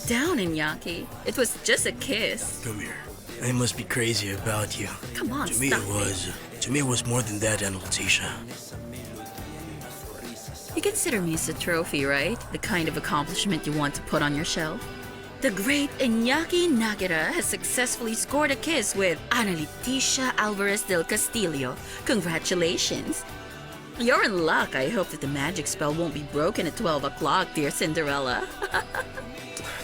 down, Iñaki. It was just a kiss. Come here. I must be crazy about you. Come on, To me it was more than that, Aunt Leticia. You consider me as a trophy, right? The kind of accomplishment you want to put on your shelf. The great Iñaki Nájera has successfully scored a kiss with Ana Leticia Alvarez del Castillo. Congratulations. You're in luck. I hope that the magic spell won't be broken at 12 o'clock, dear Cinderella.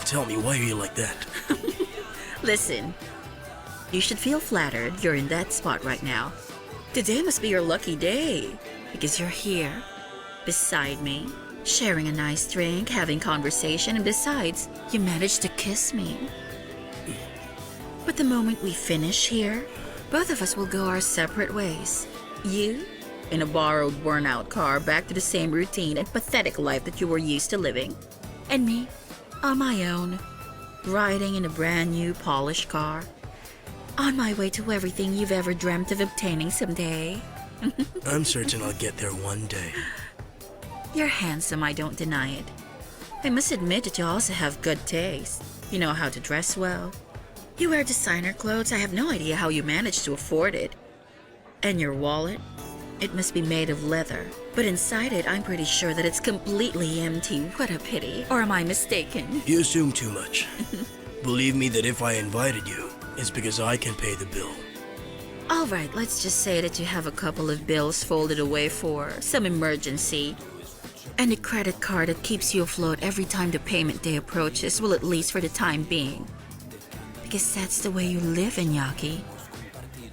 Tell me, why are you like that? Listen, you should feel flattered you're in that spot right now. Today must be your lucky day, because you're here, beside me, sharing a nice drink, having conversation, and besides, you managed to kiss me. But the moment we finish here, both of us will go our separate ways. You, in a borrowed, worn-out car, back to the same routine and pathetic life that you were used to living. And me, on my own, riding in a brand new, polished car, on my way to everything you've ever dreamt of obtaining someday. I'm certain I'll get there one day. You're handsome, I don't deny it. I must admit that you also have good taste. You know how to dress well. You wear designer clothes. I have no idea how you manage to afford it. And your wallet? It must be made of leather. But inside it, I'm pretty sure that it's completely empty. What a pity. Or am I mistaken? You assume too much. Believe me that if I invited you, it's because I can pay the bill. All right, let's just say that you have a couple of bills folded away for some emergency. And a credit card that keeps you afloat every time the payment day approaches, well, at least for the time being. Because that's the way you live, Iñaki.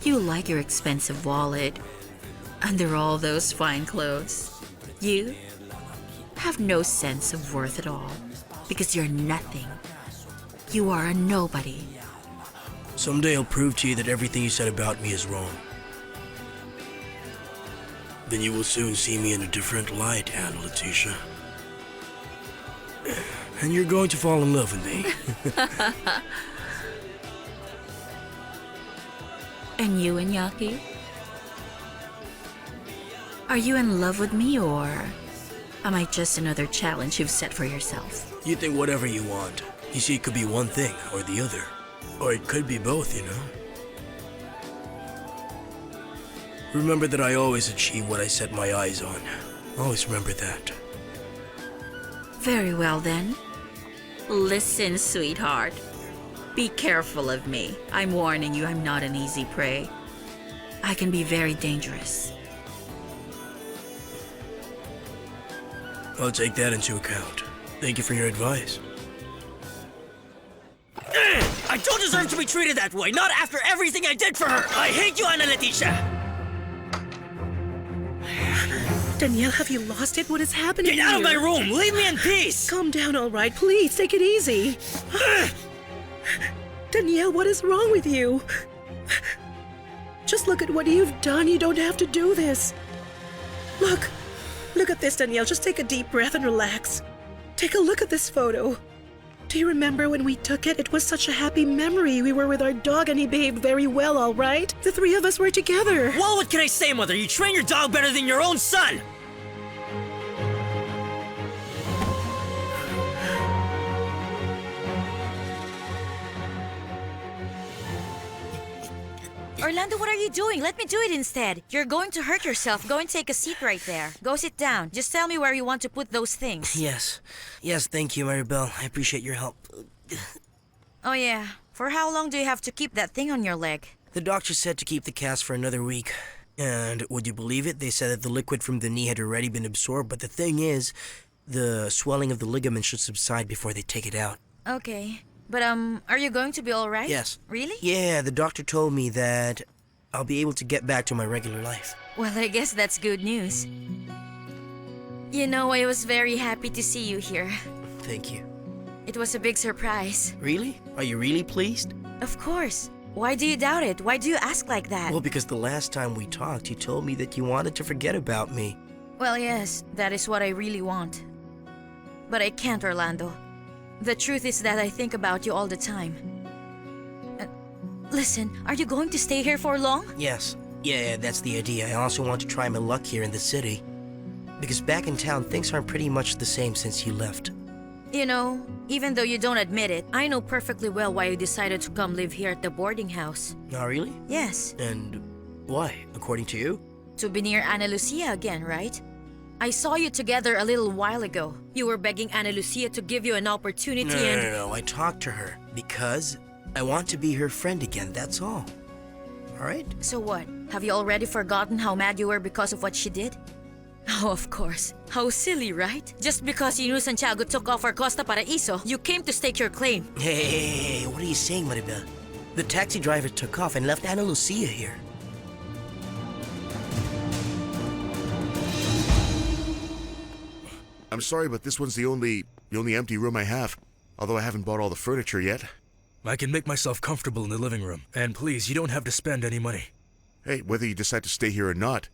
You like your expensive wallet under all those fine clothes. You have no sense of worth at all because you're nothing. You are a nobody. Someday I'll prove to you that everything you said about me is wrong. Then you will soon see me in a different light, Aunt Leticia. And you're going to fall in love with me. And you, Iñaki? Are you in love with me, or am I just another challenge you've set for yourself? You think whatever you want. You see, it could be one thing or the other. Or it could be both, you know? Remember that I always achieve what I set my eyes on. Always remember that. Very well, then. Listen, sweetheart. Be careful of me. I'm warning you, I'm not an easy prey. I can be very dangerous. I'll take that into account. Thank you for your advice. I don't deserve to be treated that way, not after everything I did for her! I hate you, Ana Leticia! Danielle, have you lost it? What is happening Get out of my room! Leave me in peace! Calm down, all right? Please, take it easy. Danielle, what is wrong with you? Just look at what you've done. You don't have to do this. Look at this, Danielle. Just take a deep breath and relax. Take a look at this photo. Do you remember when we took it? It was such a happy memory. We were with our dog and he behaved very well, all right? The three of us were together. Well, what can I say, Mother? You train your dog better than your own son! Orlando, what are you doing? Let me do it instead. You're going to hurt yourself. Go and take a seat right there. Go sit down. Just tell me where you want to put those things. Yes, thank you, Maribel. I appreciate your help. Oh yeah. For how long do you have to keep that thing on your leg? The doctor said to keep the cast for another week. And would you believe it? They said that the liquid from the knee had already been absorbed, but the thing is, the swelling of the ligament should subside before they take it out. Okay. But, are you going to be alright? Yes. Really? Yeah, the doctor told me that I'll be able to get back to my regular life. Well, I guess that's good news. You know, I was very happy to see you here. Thank you. It was a big surprise. Really? Are you really pleased? Of course. Why do you doubt it? Why do you ask like that? Well, because the last time we talked, you told me that you wanted to forget about me. Well, yes, that is what I really want. But I can't, Orlando. The truth is that I think about you all the time. Listen, are you going to stay here for long? Yes. Yeah, that's the idea. I also want to try my luck here in the city. Because back in town, things aren't pretty much the same since you left. You know, Even though you don't admit it, I know perfectly well why you decided to come live here at the boarding house. Oh, really? Yes, And why, according to you? to be near Ana Lucia again, right? I saw you together a little while ago. You were begging Ana Lucia to give you an opportunity No. I talked to her because I want to be her friend again, that's all. All right? So what? Have you already forgotten how mad you were because of what she did? Oh, of course. How silly, right? Just because you knew Santiago took off our Costa Paraíso, you came to stake your claim. Hey, what are you saying, Maribel? The taxi driver took off and left Ana Lucia here. I'm sorry, but this one's the only empty room I have. Although I haven't bought all the furniture yet. I can make myself comfortable in the living room. And please, you don't have to spend any money. Hey, whether you decide to stay here or not,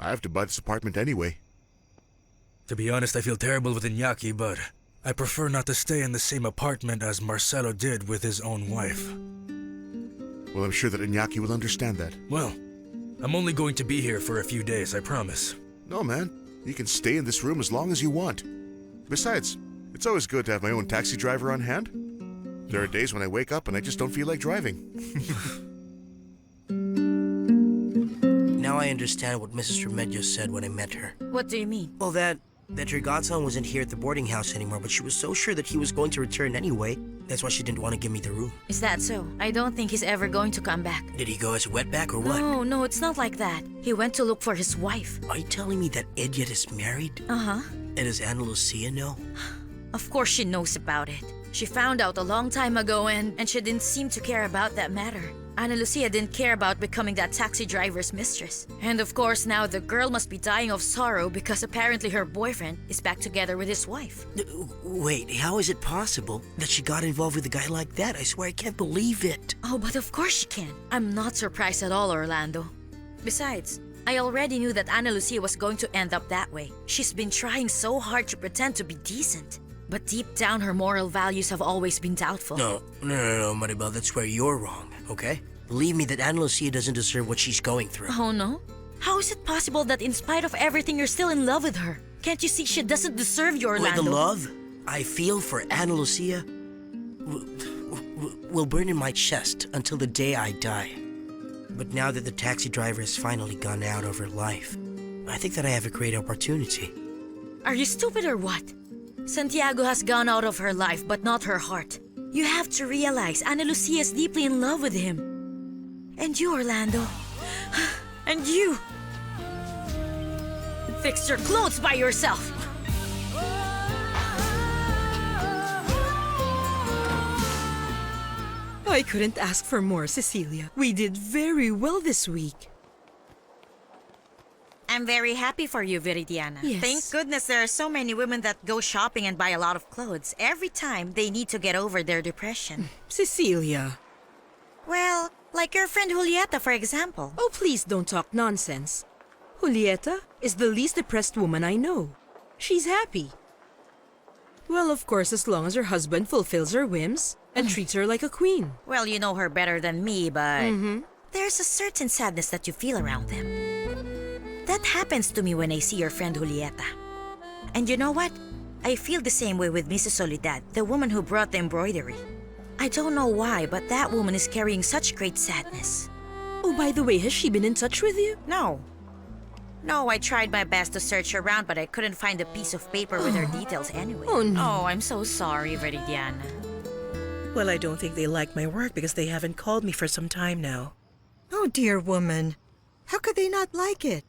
I have to buy this apartment anyway. To be honest, I feel terrible with Iñaki, but I prefer not to stay in the same apartment as Marcelo did with his own wife. Well, I'm sure that Iñaki will understand that. Well, I'm only going to be here for a few days, I promise. No, man. You can stay in this room as long as you want. Besides, it's always good to have my own taxi driver on hand. There are days when I wake up and I just don't feel like driving. Now I understand what Mrs. Remedios said when I met her. What do you mean? Well, that her godson wasn't here at the boarding house anymore, but she was so sure that he was going to return anyway. That's why she didn't want to give me the room. Is that so? I don't think he's ever going to come back. Did he go as a wetback or what? No, it's not like that. He went to look for his wife. Are you telling me that Edyet is married? Uh-huh. And does Ana Lucia know? Of course she knows about it. She found out a long time ago and she didn't seem to care about that matter. Ana Lucia didn't care about becoming that taxi driver's mistress. And of course now the girl must be dying of sorrow because apparently her boyfriend is back together with his wife. Wait, how is it possible that she got involved with a guy like that? I swear I can't believe it. Oh, but of course she can. I'm not surprised at all, Orlando. Besides, I already knew that Ana Lucia was going to end up that way. She's been trying so hard to pretend to be decent. But deep down, her moral values have always been doubtful. No, Maribel, that's where you're wrong, okay? Believe me that Ana Lucia doesn't deserve what she's going through. Oh, no? How is it possible that in spite of everything, you're still in love with her? Can't you see she doesn't deserve you, Orlando? The love I feel for Ana Lucia will burn in my chest until the day I die. But now that the taxi driver has finally gone out of her life, I think that I have a great opportunity. Are you stupid or what? Santiago has gone out of her life, but not her heart. You have to realize Ana Lucia is deeply in love with him. And you, Orlando. And you. Fix your clothes by yourself. I couldn't ask for more, Cecilia. We did very well this week. I'm very happy for you, Viridiana. Yes. Thank goodness there are so many women that go shopping and buy a lot of clothes every time they need to get over their depression. Cecilia. Well, like your friend Julieta, for example. Oh, please don't talk nonsense. Julieta is the least depressed woman I know. She's happy. Well, of course, as long as her husband fulfills her whims and treats her like a queen. Well, you know her better than me, but there's a certain sadness that you feel around them. That happens to me when I see your friend Julieta. And you know what? I feel the same way with Mrs. Soledad, the woman who brought the embroidery. I don't know why, but that woman is carrying such great sadness. Oh, by the way, has she been in touch with you? No, I tried my best to search around, but I couldn't find a piece of paper with her details anyway. Oh, no. Oh, I'm so sorry, Veridiana. Well, I don't think they like my work because they haven't called me for some time now. Oh, dear woman. How could they not like it?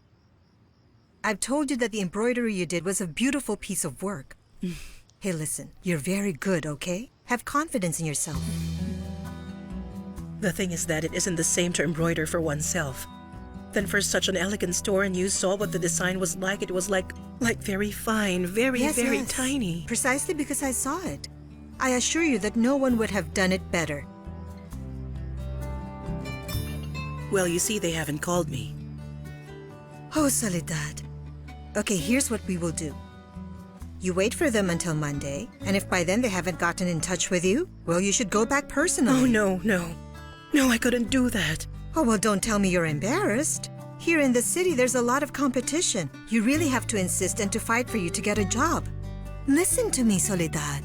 I've told you that the embroidery you did was a beautiful piece of work. Hey, listen, you're very good, okay? Have confidence in yourself. The thing is that it isn't the same to embroider for oneself. Then for such an elegant store and you saw what the design was like, it was like very fine, very tiny. Precisely because I saw it. I assure you that no one would have done it better. Well, you see, they haven't called me. Oh, Soledad. Okay, here's what we will do. You wait for them until Monday, and if by then they haven't gotten in touch with you, well, you should go back personally. Oh, no. No, I couldn't do that. Oh, well, don't tell me you're embarrassed. Here in the city, there's a lot of competition. You really have to insist and to fight for you to get a job. Listen to me, Soledad.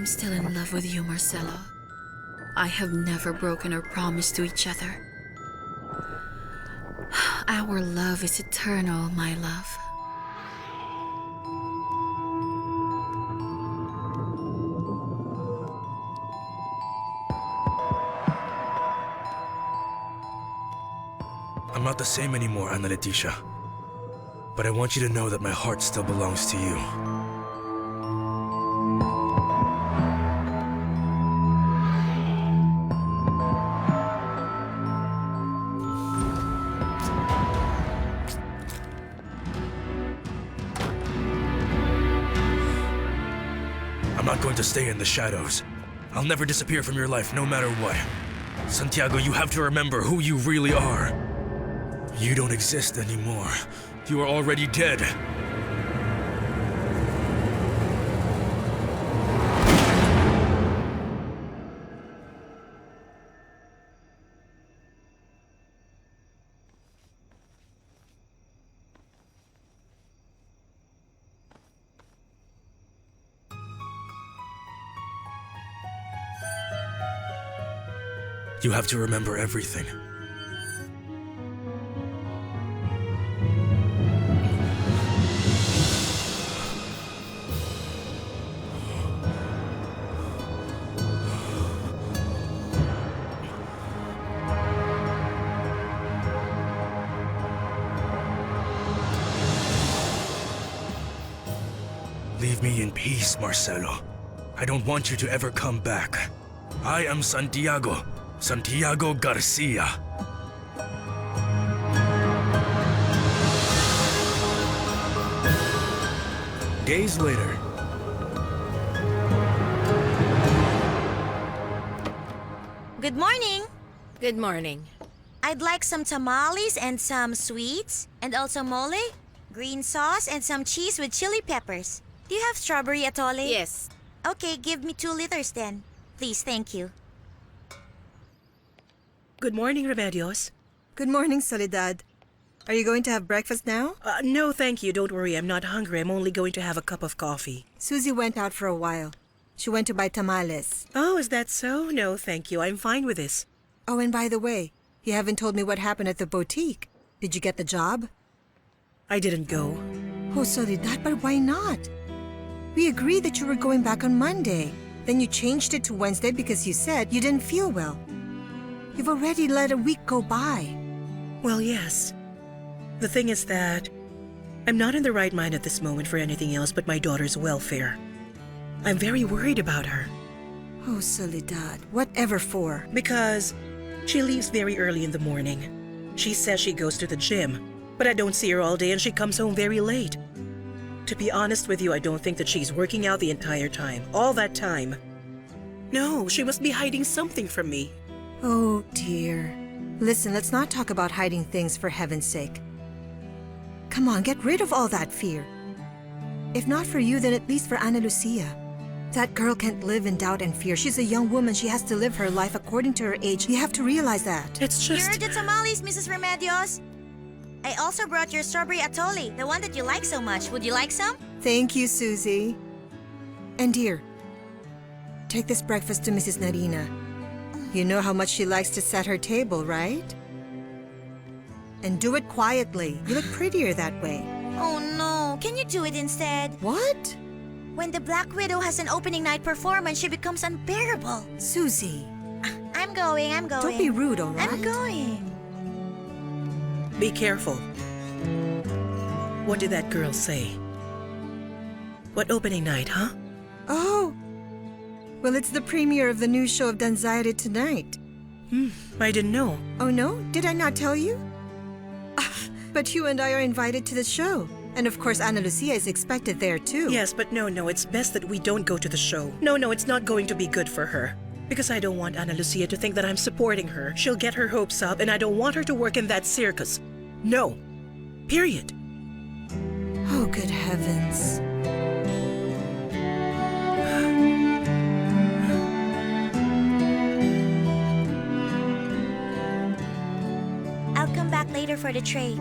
I'm still in love with you, Marcelo. I have never broken our promise to each other. Our love is eternal, my love. I'm not the same anymore, Ana Leticia. But I want you to know that my heart still belongs to you. I'm not going to stay in the shadows. I'll never disappear from your life, no matter what. Santiago, you have to remember who you really are. You don't exist anymore. You are already dead. You have to remember everything. Leave me in peace, Marcelo. I don't want you to ever come back. I am Santiago Garcia. Days later. Good morning. Good morning. I'd like some tamales and some sweets, and also mole, green sauce, and some cheese with chili peppers. Do you have strawberry atole? Yes. Okay, give me 2 liters then. Please, thank you. Good morning, Remedios. Good morning, Soledad. Are you going to have breakfast now? No, thank you. Don't worry. I'm not hungry. I'm only going to have a cup of coffee. Susie went out for a while. She went to buy tamales. Oh, is that so? No, thank you. I'm fine with this. Oh, and by the way, you haven't told me what happened at the boutique. Did you get the job? I didn't go. Oh, Soledad, but why not? We agreed that you were going back on Monday. Then you changed it to Wednesday because you said you didn't feel well. You've already let a week go by. Well, yes. The thing is that I'm not in the right mind at this moment for anything else but my daughter's welfare. I'm very worried about her. Oh, Soledad, whatever for? Because she leaves very early in the morning. She says she goes to the gym, but I don't see her all day and she comes home very late. To be honest with you, I don't think that she's working out the entire time. All that time. No, she must be hiding something from me. Oh, dear. Listen, let's not talk about hiding things for heaven's sake. Come on, get rid of all that fear. If not for you, then at least for Ana Lucia. That girl can't live in doubt and fear. She's a young woman. She has to live her life according to her age. You have to realize that. It's Here just... are the tamales, Mrs. Remedios. I also brought your strawberry atole, the one that you like so much. Would you like some? Thank you, Susie. And dear, take this breakfast to Mrs. Narina. You know how much she likes to set her table, right? And do it quietly. You look prettier that way. Oh no, can you do it instead? What? When the Black Widow has an opening night performance, she becomes unbearable. Susie. I'm going. Don't be rude, all right? I'm going. Be careful. What did that girl say? What opening night, huh? Oh. Well, it's the premiere of the new show of Danzaire tonight. I didn't know. Oh, no? Did I not tell you? But you and I are invited to the show. And of course, Ana Lucia is expected there, too. Yes, but no, it's best that we don't go to the show. No, it's not going to be good for her. Because I don't want Ana Lucia to think that I'm supporting her. She'll get her hopes up, and I don't want her to work in that circus. No. Period. Oh, good heavens. I'll come back later for the tray.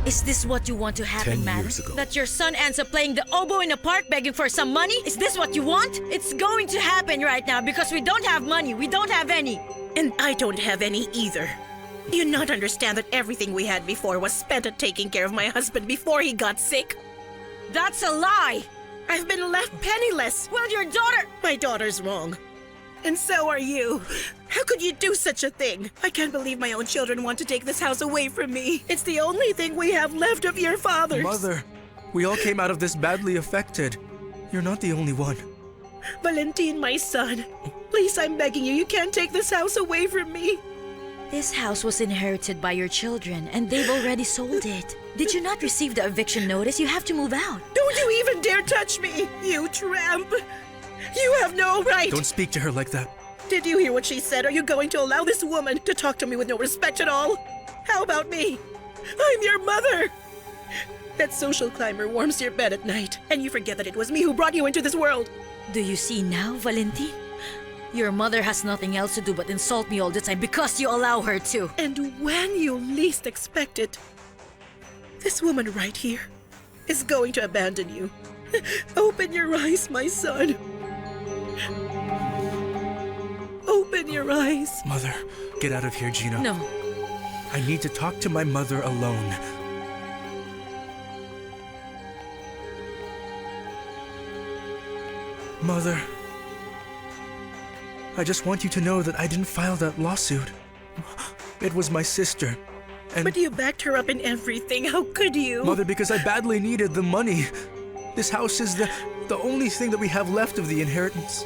Is this what you want to happen, 10 man? years ago. That your son ends up playing the oboe in a park begging for some money? Is this what you want? It's going to happen right now because we don't have money. We don't have any. And I don't have any either. Do you not understand that everything we had before was spent at taking care of my husband before he got sick? That's a lie. I've been left penniless. Well, your daughter... My daughter's wrong. And so are you. How could you do such a thing? I can't believe my own children want to take this house away from me. It's the only thing we have left of your father's. Mother, we all came out of this badly affected. You're not the only one. Valentin, my son. Please, I'm begging you. You can't take this house away from me. This house was inherited by your children, and they've already sold it. Did you not receive the eviction notice? You have to move out. Don't you even dare touch me, you tramp. You have no right. Don't speak to her like that. Did you hear what she said? Are you going to allow this woman to talk to me with no respect at all? How about me? I'm your mother. That social climber warms your bed at night, and you forget that it was me who brought you into this world. Do you see now, Valentin? Your mother has nothing else to do but insult me all the time because you allow her to. And when you least expect it, this woman right here is going to abandon you. Open your eyes, my son. Open your eyes. Mother, get out of here, Gina. No. I need to talk to my mother alone. Mother, I just want you to know that I didn't file that lawsuit. It was my sister. And But you backed her up in everything. How could you? Mother, because I badly needed the money. This house is the only thing that we have left of the inheritance.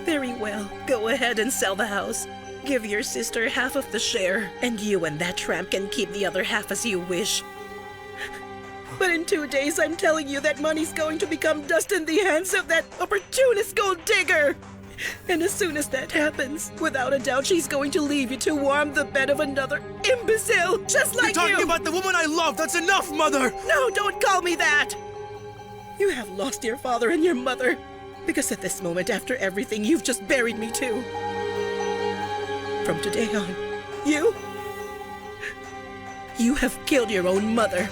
Very well. Go ahead and sell the house. Give your sister half of the share, and you and that tramp can keep the other half as you wish. But in 2 days, I'm telling you that money's going to become dust in the hands of that opportunist gold digger. And as soon as that happens, without a doubt, she's going to leave you to warm the bed of another imbecile just like You're talking you. about the woman I love! That's enough, Mother! No, don't call me that! You have lost your father and your mother. Because at this moment, after everything, you've just buried me too. From today on, you have killed your own mother.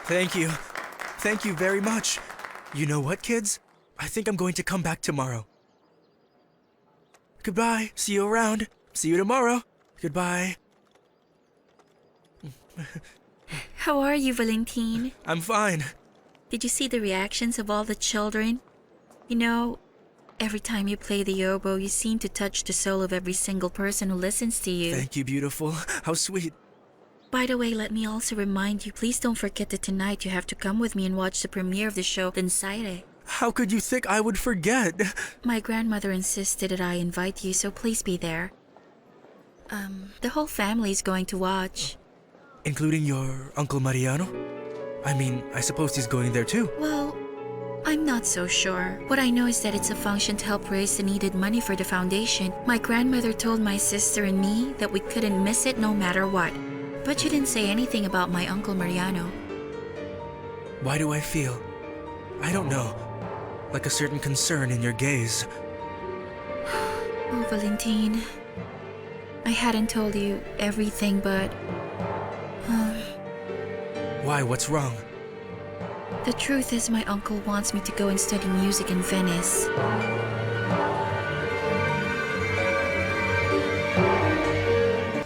Thank you. Thank you very much. You know what, kids? I think I'm going to come back tomorrow. Goodbye. See you around. See you tomorrow. Goodbye. How are you, Valentin? I'm fine. Did you see the reactions of all the children? You know, every time you play the oboe, you seem to touch the soul of every single person who listens to you. Thank you, beautiful. How sweet. By the way, let me also remind you, please don't forget that tonight you have to come with me and watch the premiere of the show L'Insaire. How could you think I would forget? My grandmother insisted that I invite you, so please be there. The whole family is going to watch. Including your Uncle Mariano? I mean, I suppose he's going there too. Well, I'm not so sure. What I know is that it's a function to help raise the needed money for the foundation. My grandmother told my sister and me that we couldn't miss it no matter what. But you didn't say anything about my Uncle Mariano. Why do I feel, I don't know, like a certain concern in your gaze? Oh, Valentin. I hadn't told you everything, but... Why? What's wrong? The truth is my uncle wants me to go and study music in Venice.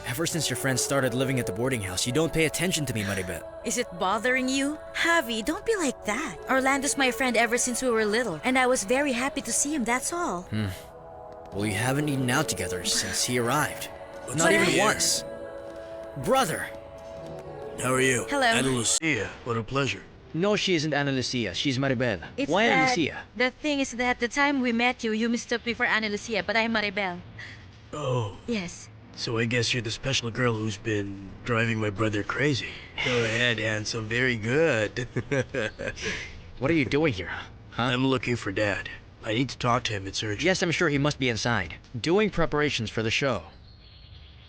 Ever since your friends started living at the boarding house, you don't pay attention to me, Maribel. Is it bothering you? Javi, don't be like that. Orlando's my friend ever since we were little, and I was very happy to see him, that's all. Well, you haven't eaten out together since he arrived. Not But even I- once. Brother! How are you? Hello. Ana Lucia, what a pleasure. No, she isn't Ana Lucia. She's Maribel. Why Ana Lucia? The thing is that the time we met you, you mistook me for Ana Lucia, but I'm Maribel. Oh, Yes. so I guess you're the special girl who's been driving my brother crazy. Go ahead, handsome. Very good. What are you doing here? Huh? I'm looking for Dad. I need to talk to him. It's urgent. Yes, I'm sure he must be inside, doing preparations for the show.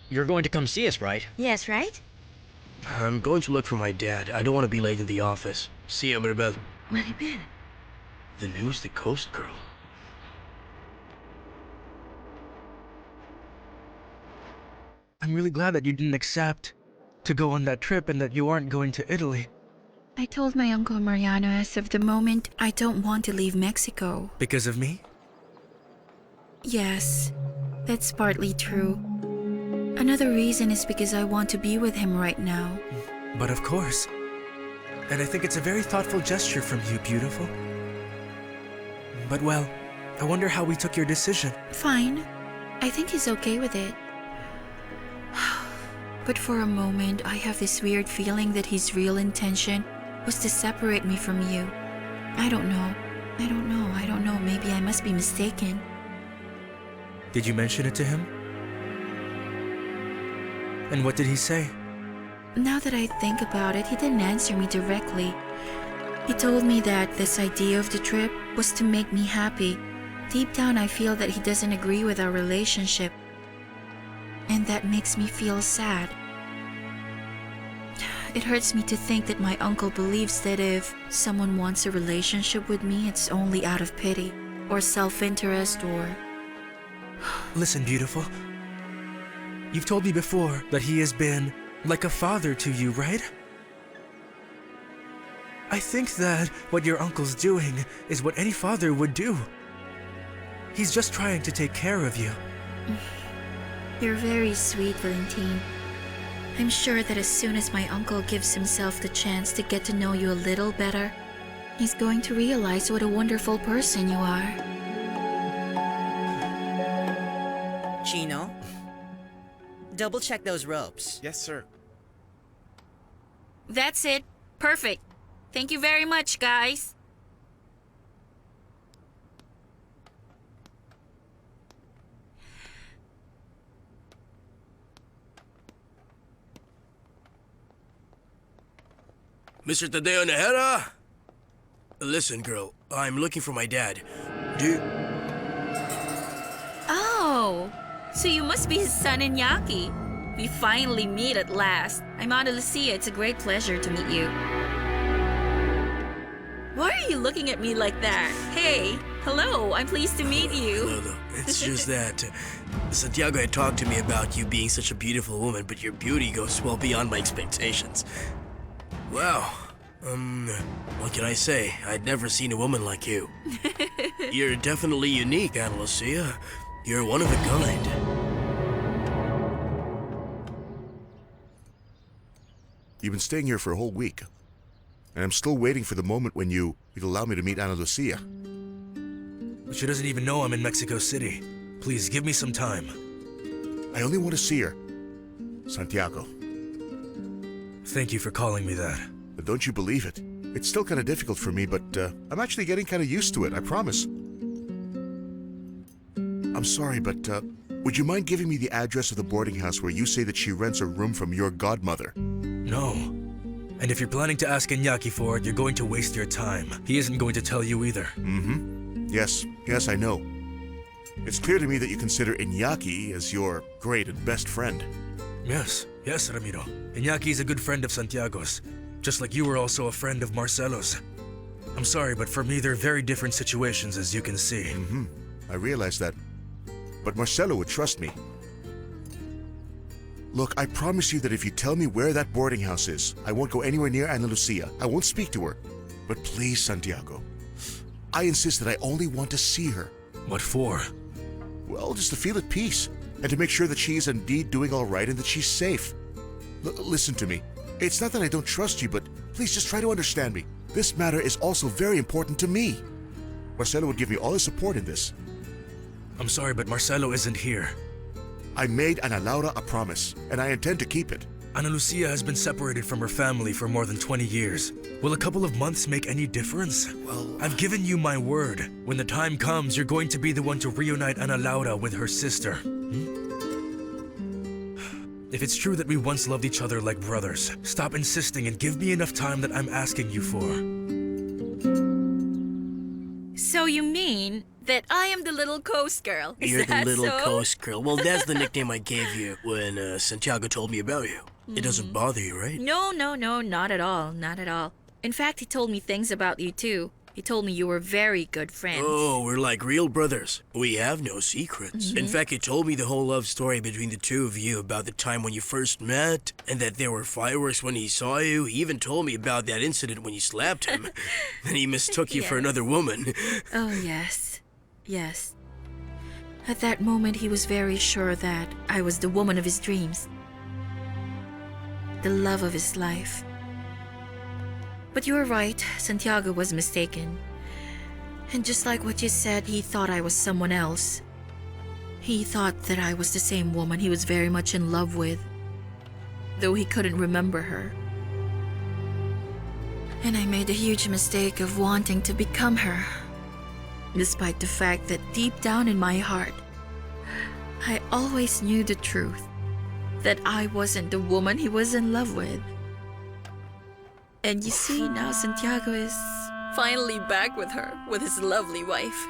You're going to come see us, right? Yes, right? I'm going to look for my dad. I don't want to be late to the office. See you, Maribel. Maribel. The news, the Coast Girl. I'm really glad that you didn't accept to go on that trip and that you aren't going to Italy. I told my Uncle Mariano as of the moment I don't want to leave Mexico. Because of me? Yes, that's partly true. Another reason is because I want to be with him right now. But of course. And I think it's a very thoughtful gesture from you, beautiful. But well, I wonder how we took your decision. Fine. I think he's okay with it. But for a moment, I have this weird feeling that his real intention was to separate me from you. I don't know. Maybe I must be mistaken. Did you mention it to him? And what did he say? Now that I think about it, he didn't answer me directly. He told me that this idea of the trip was to make me happy. Deep down, I feel that he doesn't agree with our relationship. And that makes me feel sad. It hurts me to think that my uncle believes that if someone wants a relationship with me, it's only out of pity, or self-interest, or... Listen, beautiful. You've told me before that he has been like a father to you, right? I think that what your uncle's doing is what any father would do. He's just trying to take care of you. You're very sweet, Valentine. I'm sure that as soon as my uncle gives himself the chance to get to know you a little better, he's going to realize what a wonderful person you are. Chino, double check those ropes. Yes, sir. That's it. Perfect. Thank you very much, guys. Mr. Tadeo Nahera? Listen, girl, I'm looking for my dad. Oh, so you must be his son, Iñaki. We finally meet at last. I'm Ana Lucia. It's a great pleasure to meet you. Why are you looking at me like that? Hey, hello, I'm pleased to meet you. No, it's just that Santiago had talked to me about you being such a beautiful woman, but your beauty goes well beyond my expectations. Wow. What can I say? I'd never seen a woman like you. You're definitely unique, Ana Lucia. You're one of a kind. You've been staying here for a whole week. And I'm still waiting for the moment when you'd allow me to meet Ana Lucia. But she doesn't even know I'm in Mexico City. Please, give me some time. I only want to see her. Santiago. Thank you for calling me that. But don't you believe it? It's still kind of difficult for me, but I'm actually getting kind of used to it, I promise. I'm sorry, but would you mind giving me the address of the boarding house where you say that she rents a room from your godmother? No. And if you're planning to ask Iñaki for it, you're going to waste your time. He isn't going to tell you either. Mm-hmm. Yes, I know. It's clear to me that you consider Iñaki as your great and best friend. Yes, Ramiro. Iñaki is a good friend of Santiago's, just like you were also a friend of Marcelo's. I'm sorry, but for me, they're very different situations, as you can see. Mm-hmm. I realize that. But Marcelo would trust me. Look, I promise you that if you tell me where that boarding house is, I won't go anywhere near Ana Lucia. I won't speak to her. But please, Santiago, I insist that I only want to see her. What for? Well, just to feel at peace, and to make sure that she is indeed doing all right and that she's safe. Listen to me. It's not that I don't trust you, but please just try to understand me. This matter is also very important to me. Marcelo would give me all his support in this. I'm sorry, but Marcelo isn't here. I made Ana Laura a promise, and I intend to keep it. Ana Lucia has been separated from her family for more than 20 years. Will a couple of months make any difference? Well, I've given you my word. When the time comes, you're going to be the one to reunite Ana Laura with her sister. If it's true that we once loved each other like brothers, stop insisting and give me enough time that I'm asking you for. So you mean that I am the little coast girl? You're the little so? coast girl. Well, that's the nickname I gave you when Santiago told me about you. It doesn't bother you, right? No, not at all. Not at all. In fact, he told me things about you too. He told me you were very good friends. Oh, we're like real brothers. We have no secrets. In fact, he told me the whole love story between the two of you about the time when you first met, and that there were fireworks when he saw you. He even told me about that incident when you slapped him. Then he mistook you for another woman. Oh, yes. Yes. At that moment, he was very sure that I was the woman of his dreams. The love of his life. But you were right, Santiago was mistaken. And just like what you said, he thought I was someone else. He thought that I was the same woman he was very much in love with, though he couldn't remember her. And I made a huge mistake of wanting to become her, despite the fact that deep down in my heart, I always knew the truth, that I wasn't the woman he was in love with. And you see, now Santiago is finally back with her, with his lovely wife.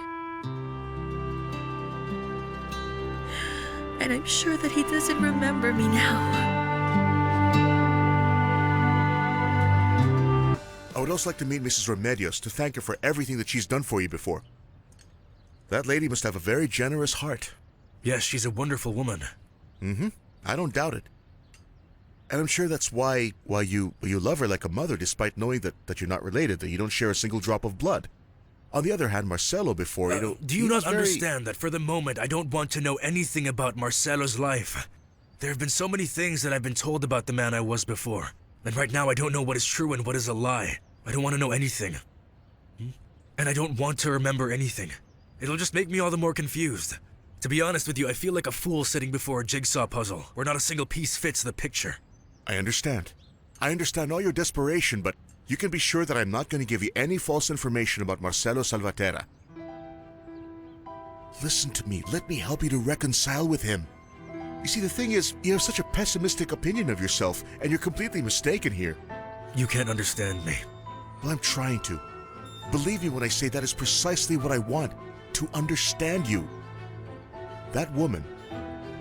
And I'm sure that he doesn't remember me now. I would also like to meet Mrs. Remedios to thank her for everything that she's done for you before. That lady must have a very generous heart. Yes, she's a wonderful woman. I don't doubt it. And I'm sure that's why you love her like a mother, despite knowing that you're not related, that you don't share a single drop of blood. On the other hand, Marcelo before, Do you not understand that for the moment I don't want to know anything about Marcelo's life? There have been so many things that I've been told about the man I was before. And right now I don't know what is true and what is a lie. I don't want to know anything. And I don't want to remember anything. It'll just make me all the more confused. To be honest with you, I feel like a fool sitting before a jigsaw puzzle, where not a single piece fits the picture. I understand. I understand all your desperation, but you can be sure that I'm not going to give you any false information about Marcelo Salvatierra. Listen to me. Let me help you to reconcile with him. You see, the thing is, you have such a pessimistic opinion of yourself, and you're completely mistaken here. You can't understand me. Well, I'm trying to. Believe me when I say that is precisely what I want, to understand you. That woman,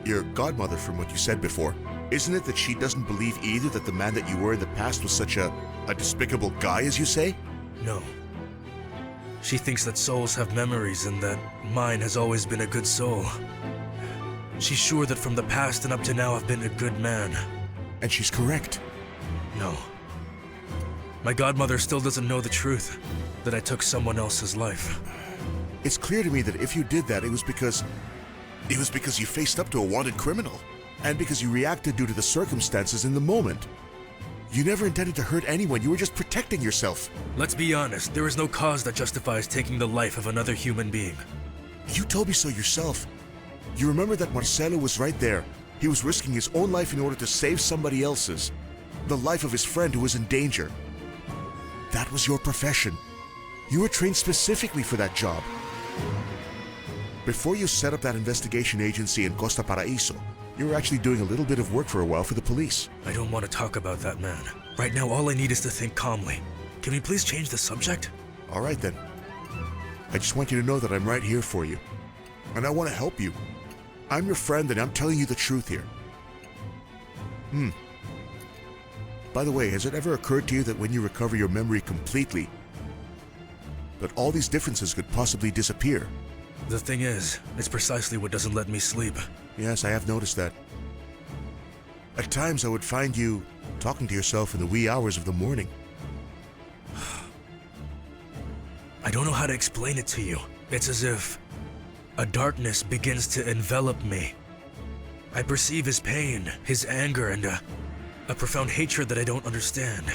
your godmother from what you said before, isn't it that she doesn't believe either that the man that you were in the past was such a despicable guy, as you say? No. She thinks that souls have memories and that mine has always been a good soul. She's sure that from the past and up to now I've been a good man. And she's correct. No. My godmother still doesn't know the truth, that I took someone else's life. It's clear to me that if you did that, it was because you faced up to a wanted criminal. And because you reacted due to the circumstances in the moment. You never intended to hurt anyone, you were just protecting yourself. Let's be honest, there is no cause that justifies taking the life of another human being. You told me so yourself. You remember that Marcelo was right there. He was risking his own life in order to save somebody else's. The life of his friend who was in danger. That was your profession. You were trained specifically for that job. Before you set up that investigation agency in Costa Paraíso, you were actually doing a little bit of work for a while for the police. I don't want to talk about that man. Right now, all I need is to think calmly. Can we please change the subject? All right, then. I just want you to know that I'm right here for you. And I want to help you. I'm your friend, and I'm telling you the truth here. By the way, has it ever occurred to you that when you recover your memory completely, that all these differences could possibly disappear? The thing is, it's precisely what doesn't let me sleep. Yes, I have noticed that. At times I would find you talking to yourself in the wee hours of the morning. I don't know how to explain it to you. It's as if a darkness begins to envelop me. I perceive his pain, his anger, and a profound hatred that I don't understand.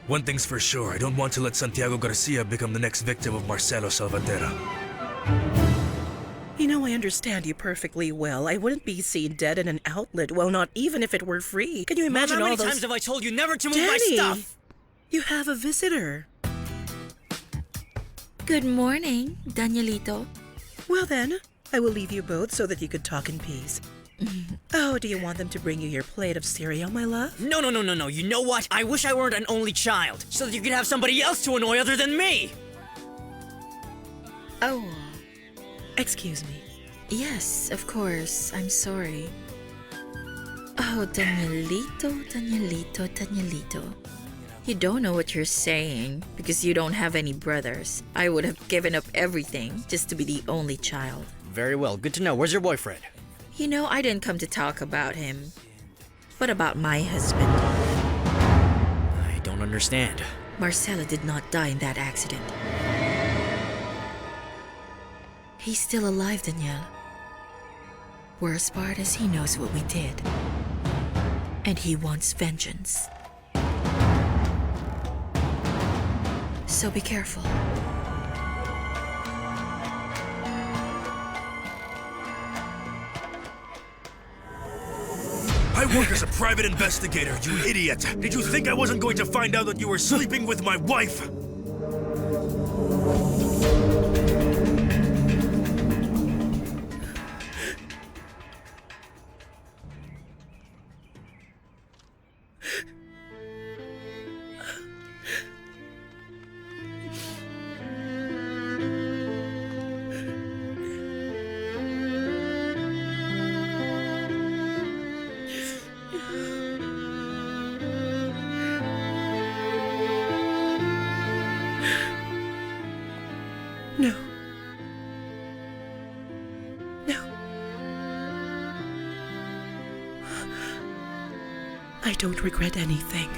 One thing's for sure, I don't want to let Santiago Garcia become the next victim of Marcelo Salvatierra. You know, I understand you perfectly well. I wouldn't be seen dead in an outlet, well, not even if it were free. Can you imagine Mom, all how those... many times have I told you never to move my Danny, stuff? You have a visitor. Good morning, Danielito. Well then, I will leave you both so that you could talk in peace. Oh, do you want them to bring you your plate of cereal, my love? No. You know what? I wish I weren't an only child, so that you could have somebody else to annoy other than me. Oh, Excuse me. yes, of course. I'm sorry. Oh, Danielito. You don't know what you're saying because you don't have any brothers. I would have given up everything just to be the only child. Very well, good to know. Where's your boyfriend? You know, I didn't come to talk about him, but about my husband. I don't understand. Marcela did not die in that accident. He's still alive, Danielle. Worst part is he knows what we did. And he wants vengeance. So be careful. I work as a private investigator, you idiot! Did you think I wasn't going to find out that you were sleeping with my wife? No. No. I don't regret anything.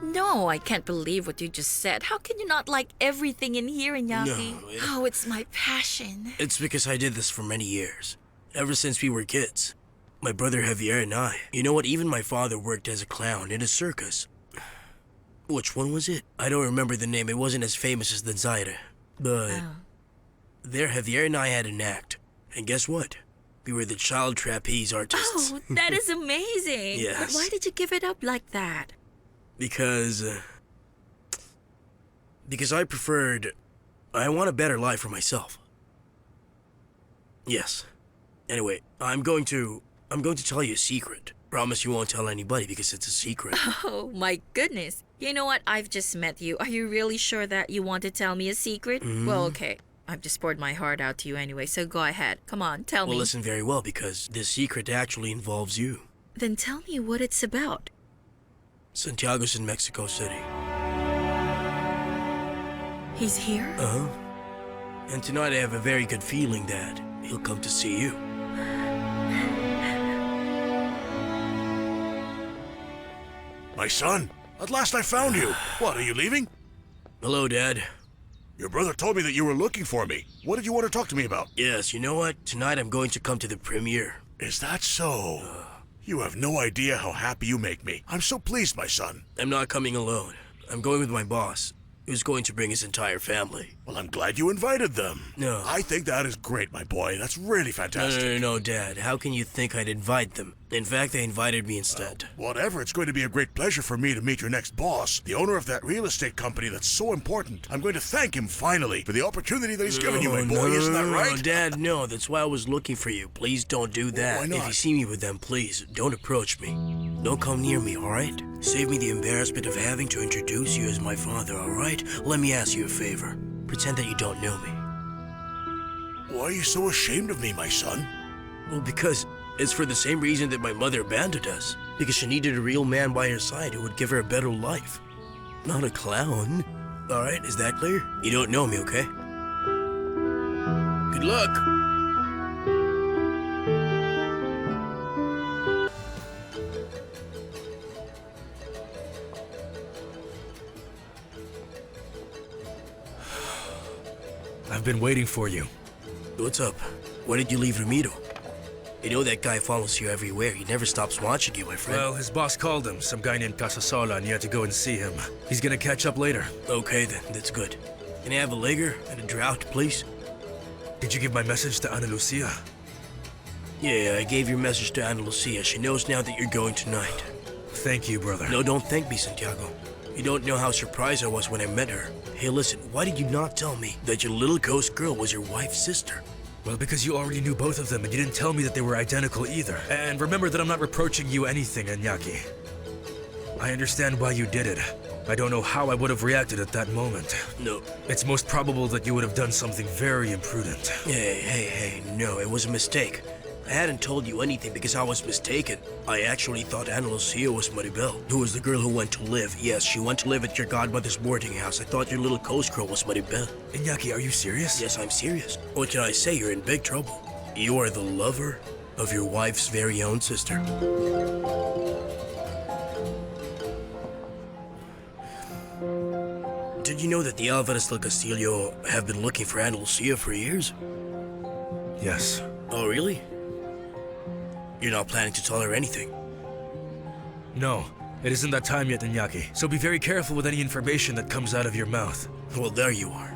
No, I can't believe what you just said. How can you not like everything in here, Iñaki? No, Oh, it's my passion. It's because I did this for many years. Ever since we were kids. My brother Javier and I. You know what? Even my father worked as a clown in a circus. Which one was it? I don't remember the name. It wasn't as famous as the Zaire. But there, Javier and I had an act. And guess what? We were the child trapeze artists. Oh, that is amazing. Yes. But why did you give it up like that? Because I want a better life for myself. Yes. Anyway, I'm going to tell you a secret. Promise you won't tell anybody because it's a secret. Oh, my goodness. You know what? I've just met you. Are you really sure that you want to tell me a secret? Well, okay. I've just poured my heart out to you anyway, so go ahead. Come on, tell me. Well, listen very well because this secret actually involves you. Then tell me what it's about. Santiago's in Mexico City. He's here? Uh-huh. And tonight I have a very good feeling that he'll come to see you. My son, at last I found you. What, are you leaving? Hello, Dad. Your brother told me that you were looking for me. What did you want to talk to me about? Yes, you know what? Tonight I'm going to come to the premiere. Is that so? You have no idea how happy you make me. I'm so pleased, my son. I'm not coming alone. I'm going with my boss, who's going to bring his entire family. Well, I'm glad you invited them. No. I think that is great, my boy. That's really fantastic. No, Dad. How can you think I'd invite them? In fact, they invited me instead. Whatever, it's going to be a great pleasure for me to meet your next boss, the owner of that real estate company that's so important. I'm going to thank him finally for the opportunity that he's given you, my boy. Isn't that right? No, Dad, no. That's why I was looking for you. Please don't do that. Why not? If you see me with them, please, don't approach me. Don't come near me, alright? Save me the embarrassment of having to introduce you as my father, alright? Let me ask you a favor. Pretend that you don't know me. Why are you so ashamed of me, my son? Well, because it's for the same reason that my mother abandoned us. Because she needed a real man by her side who would give her a better life. Not a clown. Alright, is that clear? You don't know me, okay? Good luck! I've been waiting for you. What's up? Why did you leave Ramiro? You know that guy follows you everywhere. He never stops watching you, my friend. Well, his boss called him, some guy named Casasola, and you had to go and see him. He's gonna catch up later. Okay then, that's good. Can I have a lager and a drought, please? Did you give my message to Ana Lucia? Yeah, I gave your message to Ana Lucia. She knows now that you're going tonight. Thank you, brother. No, don't thank me, Santiago. You don't know how surprised I was when I met her. Hey, listen, why did you not tell me that your little ghost girl was your wife's sister? Well, because you already knew both of them, and you didn't tell me that they were identical either. And remember that I'm not reproaching you anything, Iñaki. I understand why you did it. I don't know how I would have reacted at that moment. No. It's most probable that you would have done something very imprudent. Hey, no, it was a mistake. I hadn't told you anything because I was mistaken. I actually thought Ana Lucia was Maribel, who was the girl who went to live. Yes, she went to live at your godmother's boarding house. I thought your little coast girl was Maribel. Iñaki, are you serious? Yes, I'm serious. What can I say? You're in big trouble. You are the lover of your wife's very own sister. Did you know that the Alvarez del Castillo have been looking for Ana Lucia for years? Yes. Oh, really? You're not planning to tell her anything? No, it isn't that time yet, Iñaki. So be very careful with any information that comes out of your mouth. Well, there you are.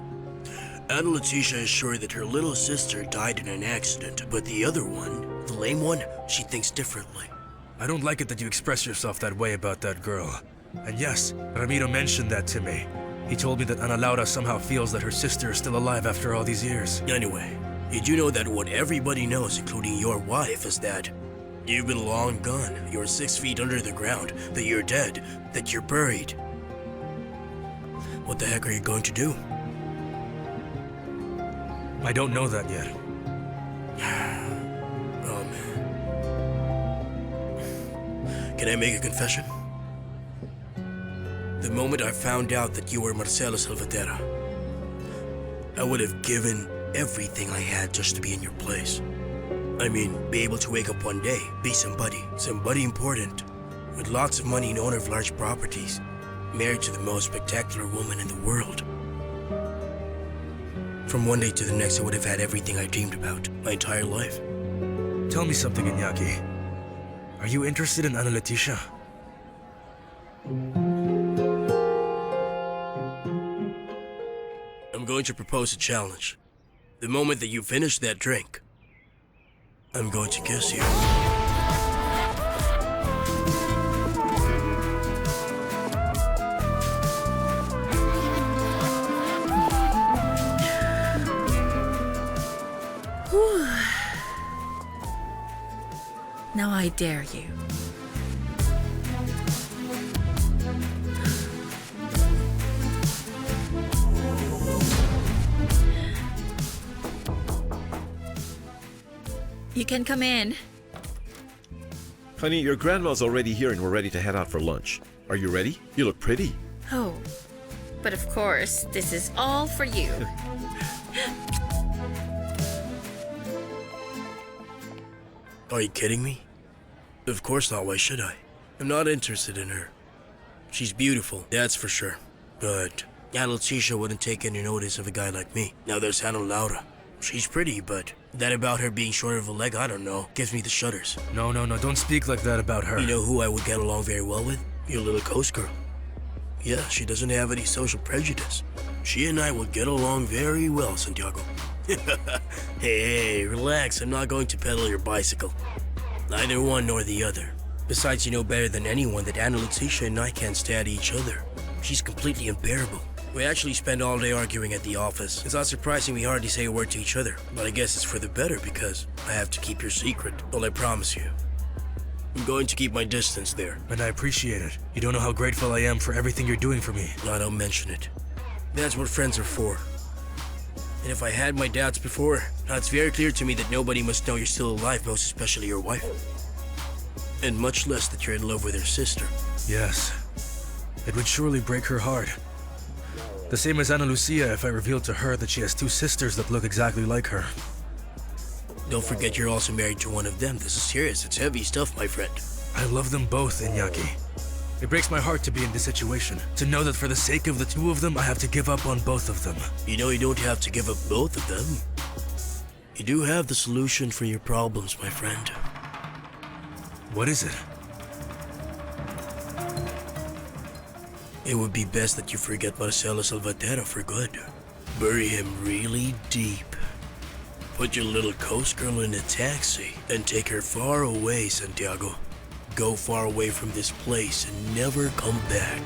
Ana Leticia is sure that her little sister died in an accident, but the other one, the lame one, she thinks differently. I don't like it that you express yourself that way about that girl. And yes, Ramiro mentioned that to me. He told me that Ana Laura somehow feels that her sister is still alive after all these years. Anyway, did you know that what everybody knows, including your wife, is that you've been long gone, you're 6 feet under the ground, that you're dead, that you're buried? What the heck are you going to do? I don't know that yet. Oh, man. Can I make a confession? The moment I found out that you were Marcelo Salvatierra, I would have given everything I had just to be in your place. I mean, be able to wake up one day, be somebody important, with lots of money and owner of large properties, married to the most spectacular woman in the world. From one day to the next, I would have had everything I dreamed about, my entire life. Tell me something, Iñaki. Are you interested in Ana Leticia? I'm going to propose a challenge. The moment that you finish that drink, I'm going to kiss you. Now I dare you. You can come in. Honey, your grandma's already here and we're ready to head out for lunch. Are you ready? You look pretty. Oh, but of course, this is all for you. Are you kidding me? Of course not, why should I? I'm not interested in her. She's beautiful, that's for sure. But Ana Leticia wouldn't take any notice of a guy like me. Now there's Ana Laura. She's pretty, but that about her being short of a leg, I don't know. Gives me the shudders. No, don't speak like that about her. You know who I would get along very well with? Your little coast girl. Yeah, she doesn't have any social prejudice. She and I would get along very well, Santiago. Hey, relax. I'm not going to pedal your bicycle. Neither one nor the other. Besides, you know better than anyone that Ana Leticia and I can't stand each other. She's completely unbearable. We actually spend all day arguing at the office. It's not surprising we hardly say a word to each other. But I guess it's for the better because I have to keep your secret. Well, I promise you. I'm going to keep my distance there. And I appreciate it. You don't know how grateful I am for everything you're doing for me. No, don't mention it. That's what friends are for. And if I had my doubts before, now it's very clear to me that nobody must know you're still alive, most especially your wife. And much less that you're in love with her sister. Yes. It would surely break her heart. The same as Ana Lucia if I revealed to her that she has two sisters that look exactly like her. Don't forget you're also married to one of them. This is serious. It's heavy stuff, my friend. I love them both, Iñaki. It breaks my heart to be in this situation. To know that for the sake of the two of them, I have to give up on both of them. You know you don't have to give up both of them. You do have the solution for your problems, my friend. What is it? It would be best that you forget Marcelo Salvatierra for good. Bury him really deep. Put your little coast girl in a taxi and take her far away, Santiago. Go far away from this place and never come back.